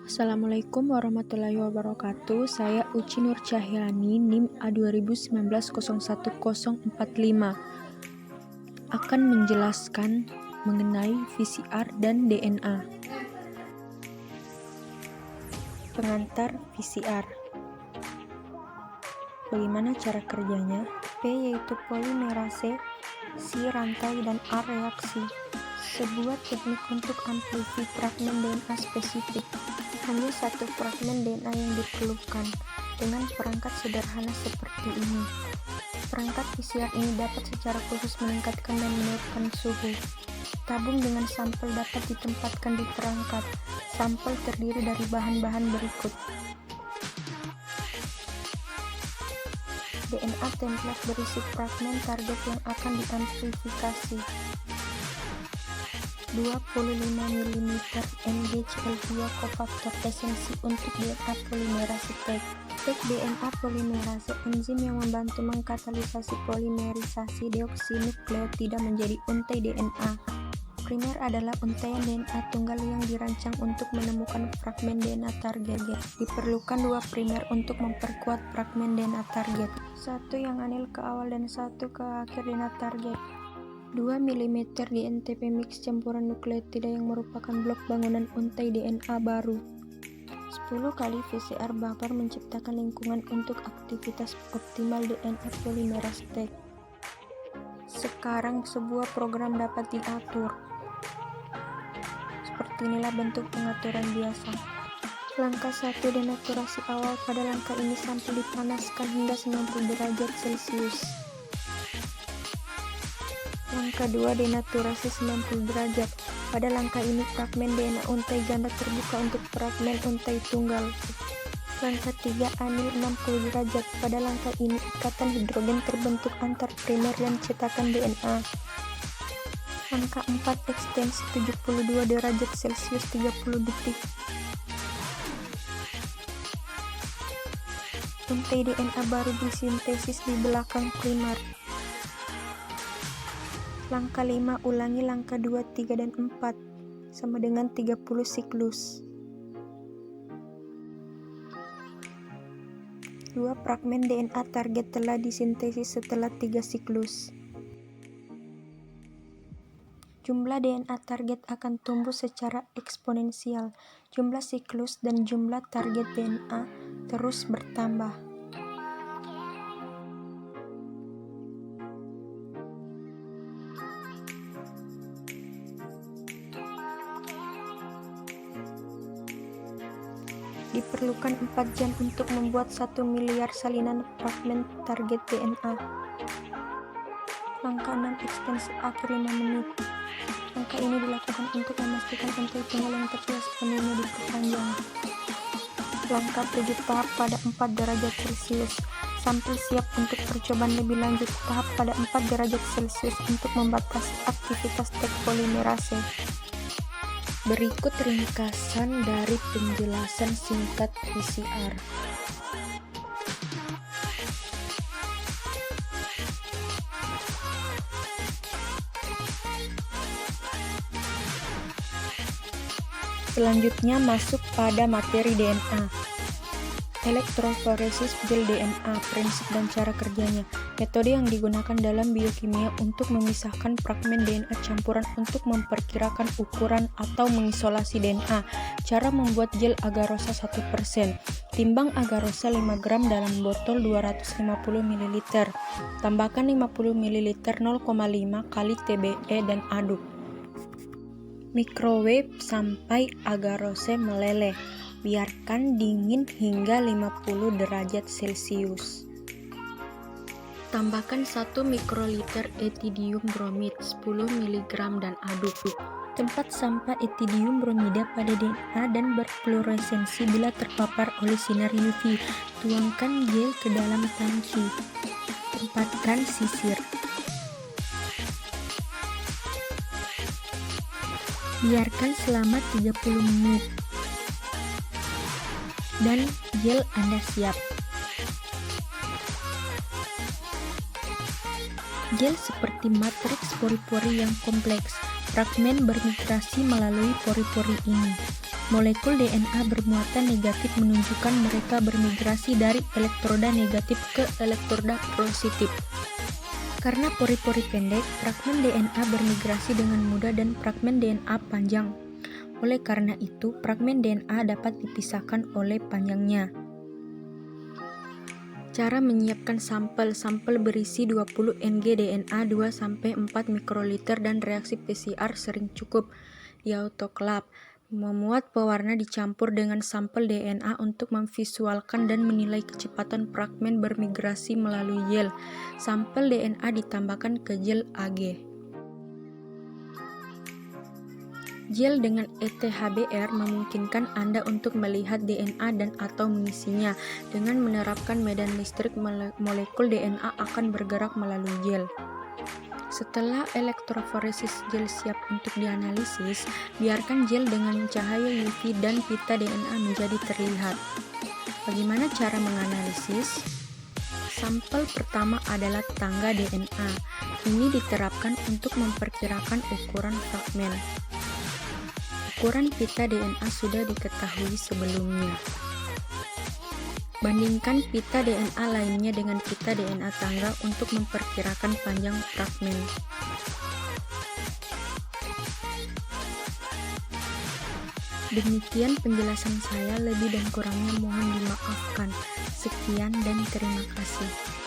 Assalamualaikum warahmatullahi wabarakatuh. Saya Uci Nur Cahyani, NIM A2019010045, akan menjelaskan mengenai VCR dan DNA. Pengantar VCR. Bagaimana cara kerjanya? P yaitu polimerase, C rantai, dan R reaksi. Sebuah teknik untuk amplifi fragmen DNA spesifik. Hanya satu fragmen DNA yang diperlukan dengan perangkat sederhana seperti ini. Perangkat VCR ini dapat secara khusus meningkatkan dan menurunkan suhu. Tabung dengan sampel dapat ditempatkan di perangkat. Sampel terdiri dari bahan-bahan berikut: DNA template berisi fragmen target yang akan diamplifikasi, 25 mm NGCl2 cofactor esensi untuk DNA polimerase tag. Tag DNA polimerase, enzim yang membantu mengkatalisasi polimerisasi deoksinukleotida menjadi untai DNA. Primer adalah untaian DNA tunggal yang dirancang untuk menemukan fragmen DNA target. Diperlukan dua primer untuk memperkuat fragmen DNA target, satu yang anil ke awal dan satu ke akhir DNA target. 2 mm di NTP mix campuran nukleotida yang merupakan blok bangunan untai DNA baru. 10 kali VCR buffer menciptakan lingkungan untuk aktivitas optimal DNA polimerase tag. Sekarang sebuah program dapat diatur. Seperti inilah bentuk pengaturan biasa. Langkah 1, denaturasi awal. Pada langkah ini sampel dipanaskan hingga 90 derajat Celcius. Langkah 2, denaturasi 90 derajat. Pada langkah ini fragmen DNA untai ganda terbuka untuk fragmen untai tunggal. Langkah 3, anil 60 derajat. Pada langkah ini ikatan hidrogen terbentuk antar primer dan cetakan DNA. Langkah 4, ekstensi 72 derajat Celcius 30 detik. Untai DNA baru disintesis di belakang primer. Langkah 5, ulangi langkah 2, 3, dan 4 sama dengan 30 siklus. 2 fragmen DNA target telah disintesis setelah 3 siklus. Jumlah DNA target akan tumbuh secara eksponensial. Jumlah siklus dan jumlah target DNA terus bertambah. Diperlukan 4 jam untuk membuat 1 miliar salinan fragmen target DNA. Langkah 6, ekstensi akhir 5 menit. Langkah ini dilakukan untuk memastikan untai tunggal yang tersedia sepenuhnya diperpanjang. Langkah 7, tahap pada 4 derajat Celcius. Sampel siap untuk percobaan lebih lanjut. Tahap pada 4 derajat Celcius untuk membatasi aktivitas tag polimerase. Berikut ringkasan dari penjelasan singkat VCR. Selanjutnya masuk pada materi DNA. Elektroforesis gel DNA, prinsip dan cara kerjanya. Metode yang digunakan dalam biokimia untuk memisahkan fragmen DNA campuran untuk memperkirakan ukuran atau mengisolasi DNA. Cara membuat gel agarosa 1%. Timbang agarosa 5 gram dalam botol 250 ml. Tambahkan 50 ml 0,5 kali TBE dan aduk. Microwave sampai agarose meleleh. Biarkan dingin hingga 50 derajat Celcius. Tambahkan 1 mikroliter etidium bromid 10 mg dan aduk. Tempat sampah etidium bromida pada DNA dan berfluoresensi bila terpapar oleh sinar UV. Tuangkan gel ke dalam tangki. Tempatkan sisir. Biarkan selama 30 menit. Dan gel Anda siap. Gel seperti matriks pori-pori yang kompleks. Fragmen bermigrasi melalui pori-pori ini. Molekul DNA bermuatan negatif menunjukkan mereka bermigrasi dari elektroda negatif ke elektroda positif. Karena pori-pori pendek, fragmen DNA bermigrasi dengan mudah dan fragmen DNA panjang. Oleh karena itu, fragmen DNA dapat dipisahkan oleh panjangnya. Cara menyiapkan sampel berisi 20 Ng DNA 2-4 mikroliter dan reaksi PCR sering cukup di autoklaf. Memuat pewarna dicampur dengan sampel DNA untuk memvisualkan dan menilai kecepatan fragmen bermigrasi melalui gel. Sampel DNA ditambahkan ke gel Ag. Gel dengan ETHBR memungkinkan Anda untuk melihat DNA dan atau mengisinya. Dengan menerapkan medan listrik, molekul DNA akan bergerak melalui gel. Setelah elektroforesis gel siap untuk dianalisis, biarkan gel dengan cahaya UV dan pita DNA menjadi terlihat. Bagaimana cara menganalisis? Sampel pertama adalah tangga DNA. Ini diterapkan untuk memperkirakan ukuran fragmen. Ukuran pita DNA sudah diketahui sebelumnya. Bandingkan pita DNA lainnya dengan pita DNA tangga untuk memperkirakan panjang fragmen. Demikian penjelasan saya, lebih dan kurangnya mohon dimaafkan. Sekian dan terima kasih.